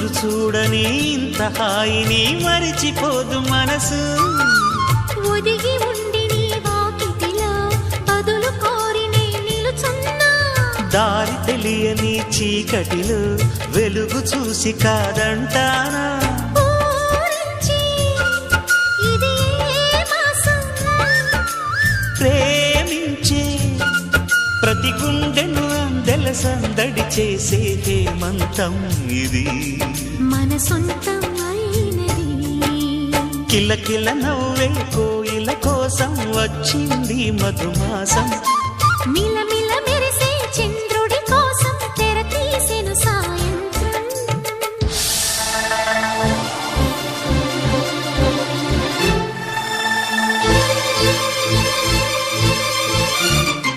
రోజు చూడని ఇంత హాయిని మరిచిపోదు మనసు. ఒదిగి ఉండి నీ వాకిటిలో బదులు కోరి నే నిలుచున్నా. దారి తెలియని చీకటిలో వెలుగు చూసి కాదంటానా. ఊరించి ఇది ఏ మాసం? ప్రేమించే ప్రతి గుండెను అందెల సందడి చేసే హేమంతం ఇది. మన సొంతం అయినది. కిలకిల నవ్వే కోయిల కోసం వచ్చింది మధుమాసం. మిలమిల